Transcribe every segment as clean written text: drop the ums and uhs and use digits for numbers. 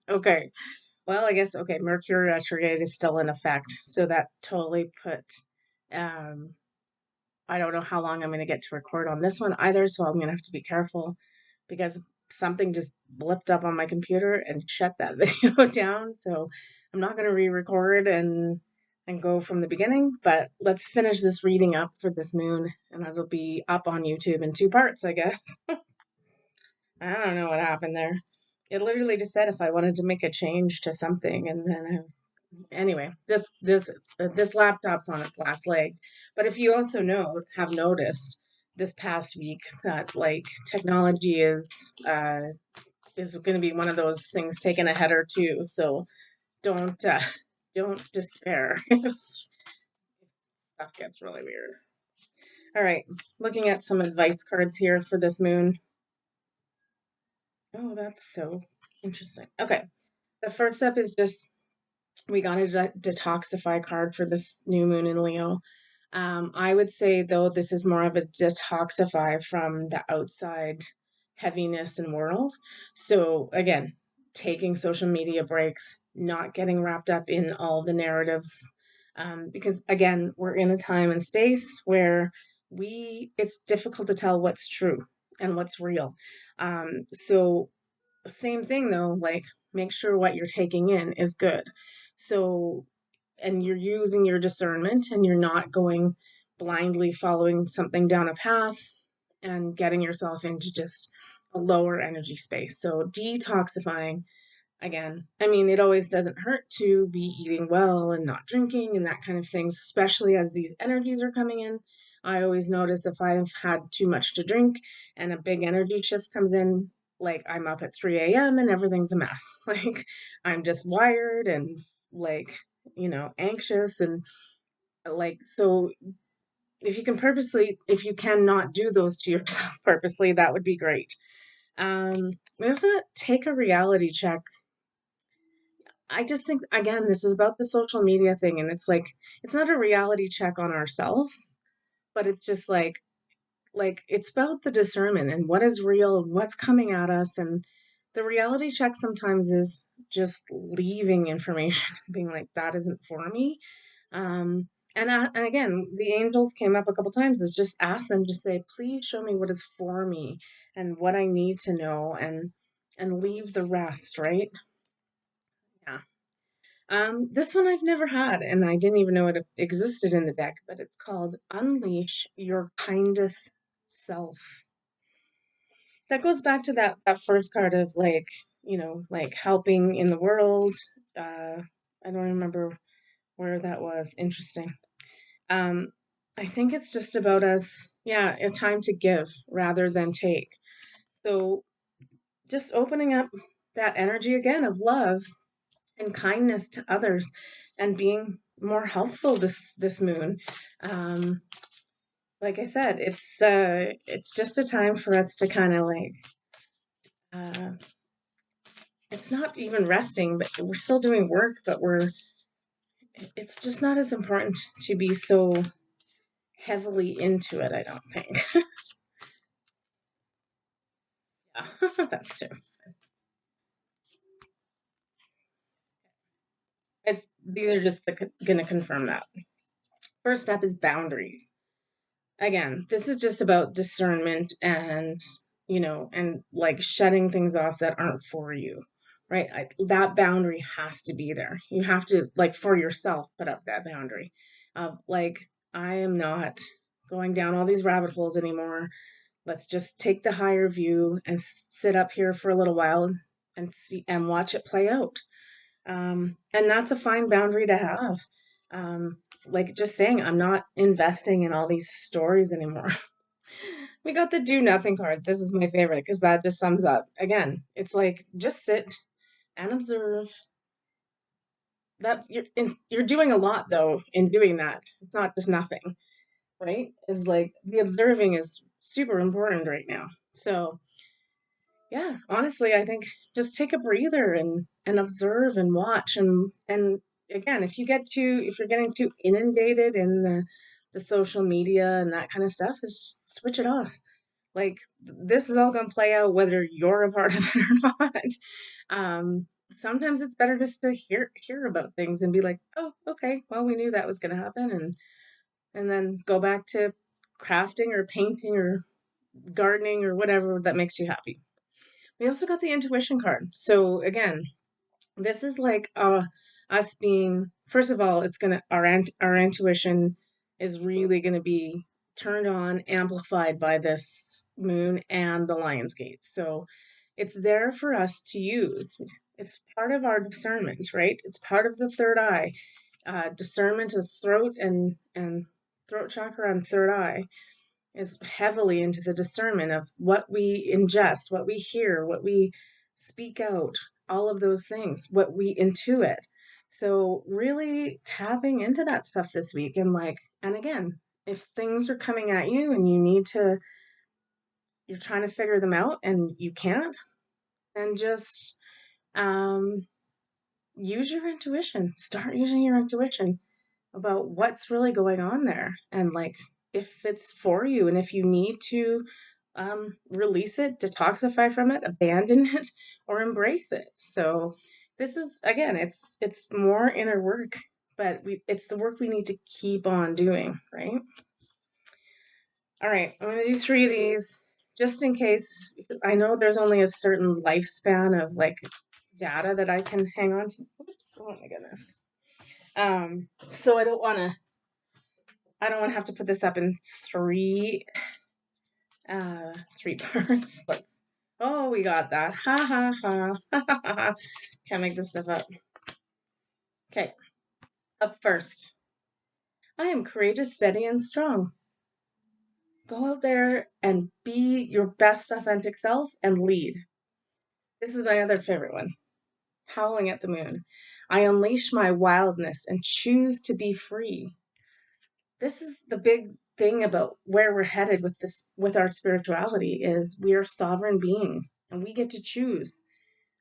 Okay. Well, I guess, okay, Mercury retrograde is still in effect. So that totally put, um, I don't know how long I'm going to get to record on this one either. So I'm going to have to be careful because something just blipped up on my computer and shut that video down. So I'm not going to re-record and go from the beginning, but let's finish this reading up for this moon and it'll be up on YouTube in two parts, I guess. I don't know what happened there. It literally just said if I wanted to make a change to something, and then anyway, this laptop's on its last leg. But if you also have noticed this past week that like technology is going to be one of those things taking a head or two. So don't don't despair if stuff gets really weird. All right, looking at some advice cards here for this moon. Oh, that's so interesting. Okay, the first step is just we got a detoxify card for this new moon in Leo. I would say, though, this is more of a detoxify from the outside heaviness and world. So, again, taking social media breaks, not getting wrapped up in all the narratives. Because, again, we're in a time and space where it's difficult to tell what's true and what's real. So, same thing though, like make sure what you're taking in is good. So, and you're using your discernment and you're not going blindly following something down a path and getting yourself into just a lower energy space. So, detoxifying again, I mean, it always doesn't hurt to be eating well and not drinking and that kind of thing, especially as these energies are coming in. I always notice if I've had too much to drink and a big energy shift comes in, like I'm up at 3 a.m. and everything's a mess. Like I'm just wired and like, anxious and like, so if you cannot do those to yourself purposely, that would be great. We also take a reality check. I just think again, this is about the social media thing, and it's like it's not a reality check on ourselves, but it's just like it's about the discernment and what is real and what's coming at us. And the reality check sometimes is just leaving information, being like that isn't for me. And again, the angels came up a couple times. Is just ask them to say, please show me what is for me and what I need to know, and leave the rest, right? Yeah. This one I've never had, and I didn't even know it existed in the deck, but it's called Unleash Your Kindest Self. That goes back to that first card of like, like helping in the world. I don't remember where that was. Interesting. Um, I think it's just about us, yeah, a time to give rather than take. So just opening up that energy again of love and kindness to others and being more helpful this moon. Um, like I said, it's just a time for us to kind of like uh, it's not even resting, but we're still doing work, but it's just not as important to be so heavily into it, I don't think. Yeah, that's true. These are just going to confirm that. First step is boundaries. Again, this is just about discernment and, and like shutting things off that aren't for you, right? That boundary has to be there. You have to, like, for yourself, put up that boundary of, like, I am not going down all these rabbit holes anymore. Let's just take the higher view and sit up here for a little while and see and watch it play out. And that's a fine boundary to have. Like just saying, I'm not investing in all these stories anymore. We got the do nothing card. This is my favorite because that just sums up. Again, it's like just sit and observe. You're doing a lot though in doing that. It's not just nothing, right? Is like the observing is super important right now. So yeah, honestly, I think just take a breather and observe and watch and again, if you're getting too inundated in the social media and that kind of stuff, is switch it off. Like this is all going to play out whether you're a part of it or not. Um, Sometimes it's better just to hear about things and be like, oh, okay, well, we knew that was going to happen, and then go back to crafting or painting or gardening or whatever that makes you happy. We also got the intuition card. So again, this is like us being, first of all, it's gonna our intuition is really gonna be turned on, amplified by this moon and the Lion's Gate. So it's there for us to use. It's part of our discernment, right? It's part of the third eye, discernment of throat and throat chakra and third eye is heavily into the discernment of what we ingest, what we hear, what we speak out, all of those things, what we intuit. So really tapping into that stuff this week and like, and again, if things are coming at you and you're trying to figure them out and you can't, then just um, use your intuition. Start using your intuition about what's really going on there and like if it's for you and if you need to release it, detoxify from it, abandon it, or embrace it. So this is again, it's more inner work, but it's the work we need to keep on doing, right? All right, I'm gonna do three of these just in case. I know there's only a certain lifespan of like data that I can hang on to. Oops, oh my goodness. So I don't want to have to put this up in three parts. Oh, we got that. Ha ha ha. Ha ha ha. Can't make this stuff up. Okay, up first. I am courageous, steady, and strong. Go out there and be your best authentic self and lead. This is my other favorite one. Howling at the moon. I unleash my wildness and choose to be free. This is the big thing about where we're headed with this, with our spirituality, is we are sovereign beings and we get to choose.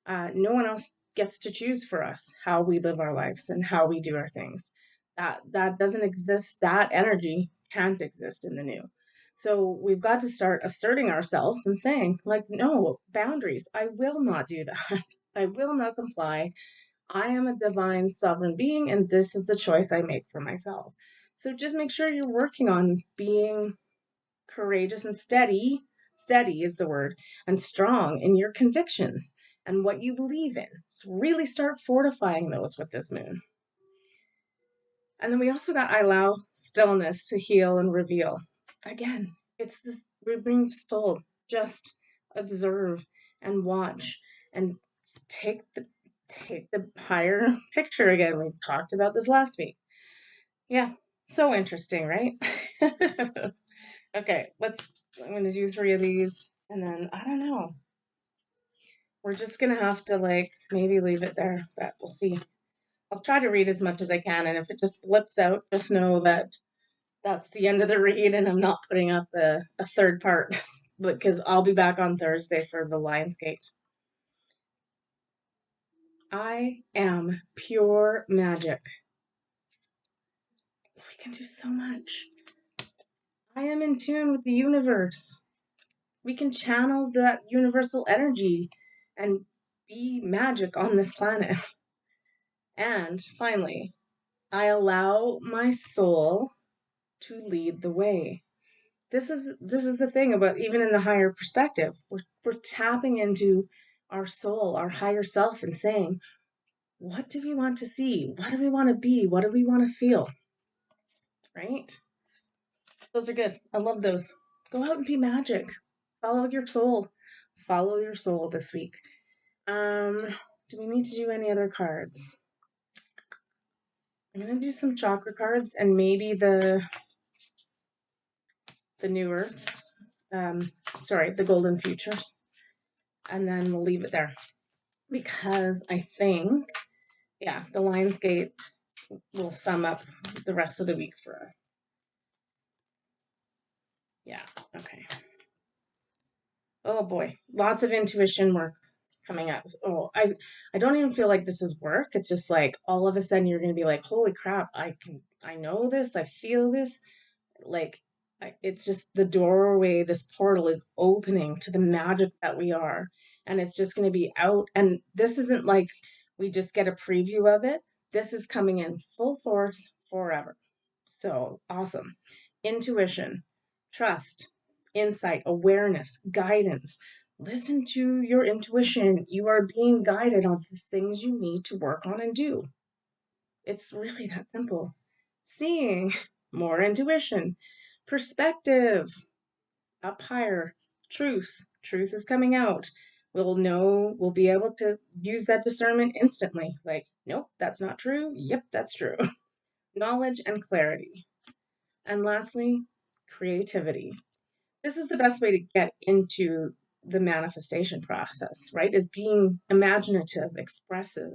No one else gets to choose for us how we live our lives and how we do our things. That doesn't exist. That energy can't exist in the new. So we've got to start asserting ourselves and saying, like, no, boundaries. I will not do that. I will not comply. I am a divine sovereign being, and this is the choice I make for myself. So just make sure you're working on being courageous and steady. Steady is the word, and strong in your convictions and what you believe in. So really start fortifying those with this moon. And then we also got I allow stillness to heal and reveal. Again, it's this, we're being told just observe and watch and take the take the higher picture again. We talked about this last week. Yeah, so interesting, right? Okay, I'm gonna do three of these and then I don't know. We're just gonna have to like maybe leave it there, but we'll see. I'll try to read as much as I can, and if it just blips out, just know that that's the end of the read, and I'm not putting up a third part because I'll be back on Thursday for the Lionsgate. I am pure magic. We can do so much. I am in tune with the universe. We can channel that universal energy and be magic on this planet. And finally, I allow my soul to lead the way. This is the thing about even in the higher perspective. We're tapping into our soul, our higher self, and saying, what do we want to see? What do we want to be? What do we want to feel? Right? Those are good. I love those. Go out and be magic. Follow your soul. Follow your soul this week. Um, do we need to do any other cards? I'm gonna do some chakra cards and maybe the new earth. Sorry, the golden futures. And then we'll leave it there. Because I think, yeah, the Lionsgate will sum up the rest of the week for us. Yeah, okay. Oh boy, lots of intuition work coming up. Oh, I don't even feel like this is work. It's just like all of a sudden you're going to be like, holy crap, I know this, I feel this. Like it's just the doorway, this portal is opening to the magic that we are. and it's just going to be out. And this isn't like we just get a preview of it. This is coming in full force forever. So awesome. Intuition, trust, insight, awareness, guidance. Listen to your intuition. You are being guided on the things you need to work on and do. It's really that simple. Seeing, more intuition, perspective, up higher, truth. Truth is coming out. We'll know, we'll be able to use that discernment instantly. Like, nope, that's not true. Yep, that's true. Knowledge and clarity. And lastly, creativity. This is the best way to get into the manifestation process, right? Is being imaginative, expressive,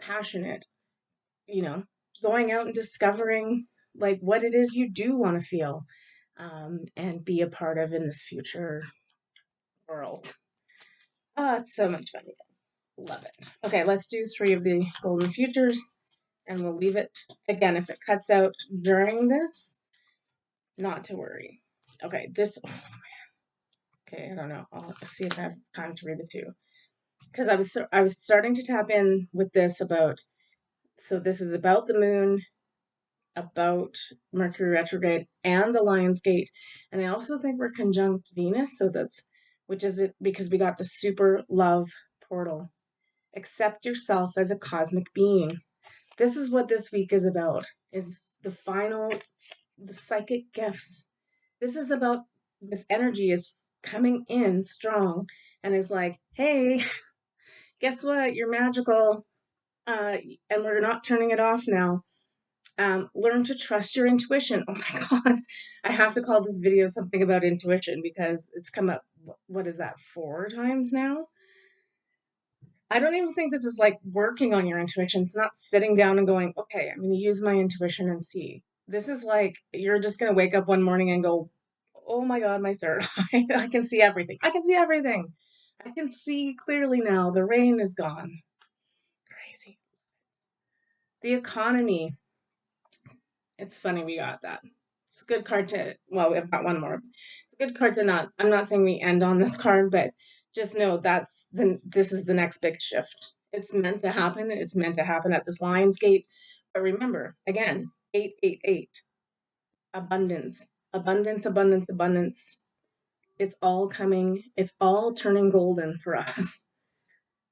passionate, you know, going out and discovering like what it is you do want to feel, and be a part of in this future world. Oh, it's so much fun. Love it. Okay, let's do 3 of the golden futures and we'll leave it. Again, if it cuts out during this, not to worry. Okay, okay, I don't know. I'll see if I have time to read the 2. Because I was starting to tap in with this about, so this is about the moon, about Mercury retrograde and the Lion's Gate. And I also think we're conjunct Venus, so which is it because we got the super love portal. Accept yourself as a cosmic being. This is what this week is about, is the psychic gifts. This is about, this energy is coming in strong and is like, hey, guess what? You're magical. And we're not turning it off now. Learn to trust your intuition. Oh my God. I have to call this video something about intuition because it's come up, what is that, 4 times now? I don't even think this is like working on your intuition. It's not sitting down and going, okay, I'm going to use my intuition and see. This is like, you're just going to wake up one morning and go, oh my God, my third eye. I can see everything. I can see everything. I can see clearly now. The rain is gone. Crazy. The economy. It's funny we got that. It's a good card to, well, we've got one more. It's a good card to not, I'm not saying we end on this card, but just know this is the next big shift. It's meant to happen. It's meant to happen at this Lion's Gate. But remember, again, 888, abundance, abundance, abundance, abundance. It's all coming. It's all turning golden for us.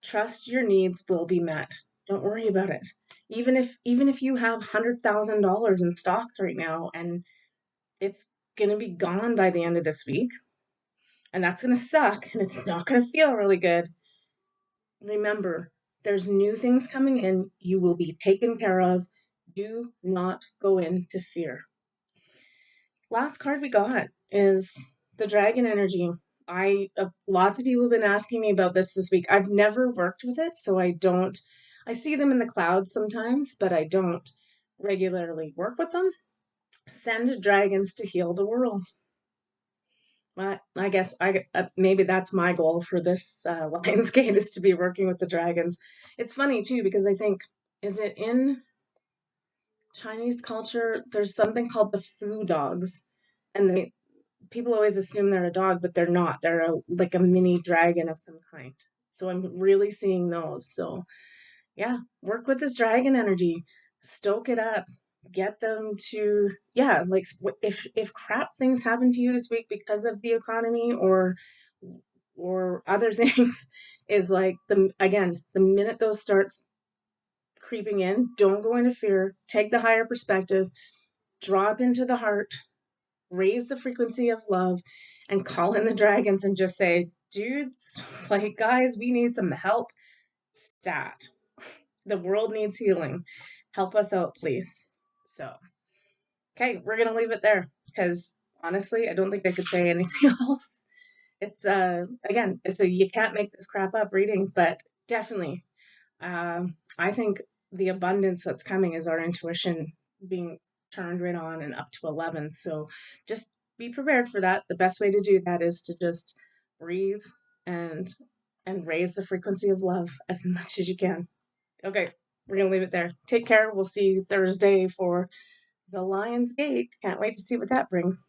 Trust your needs will be met. Don't worry about it. Even if you have $100,000 in stocks right now and it's going to be gone by the end of this week, and that's going to suck and it's not going to feel really good. Remember, there's new things coming in. You will be taken care of. Do not go into fear. Last card we got is the dragon energy. Lots of people have been asking me about this week. I've never worked with it, so I see them in the clouds sometimes, but I don't regularly work with them. Send dragons to heal the world. I guess maybe that's my goal for this Lions Gate, is to be working with the dragons. It's funny too because I think, is it in Chinese culture? There's something called the foo dogs, and people always assume they're a dog, but they're not. They're like a mini dragon of some kind. So I'm really seeing those. So yeah, work with this dragon energy, stoke it up, get them to, yeah, like if crap things happen to you this week because of the economy or other things, is like the minute those start creeping in, don't go into fear, take the higher perspective, drop into the heart, raise the frequency of love, and call in the dragons and just say, dudes, like, guys, we need some help. Stat. The world needs healing. Help us out, please. So, okay, we're going to leave it there because honestly, I don't think I could say anything else. It's, again, it's a you can't make this crap up reading, but definitely, I think the abundance that's coming is our intuition being turned right on and up to 11. So just be prepared for that. The best way to do that is to just breathe and raise the frequency of love as much as you can. Okay, we're gonna leave it there. Take care. We'll see you Thursday for the Lion's Gate. Can't wait to see what that brings.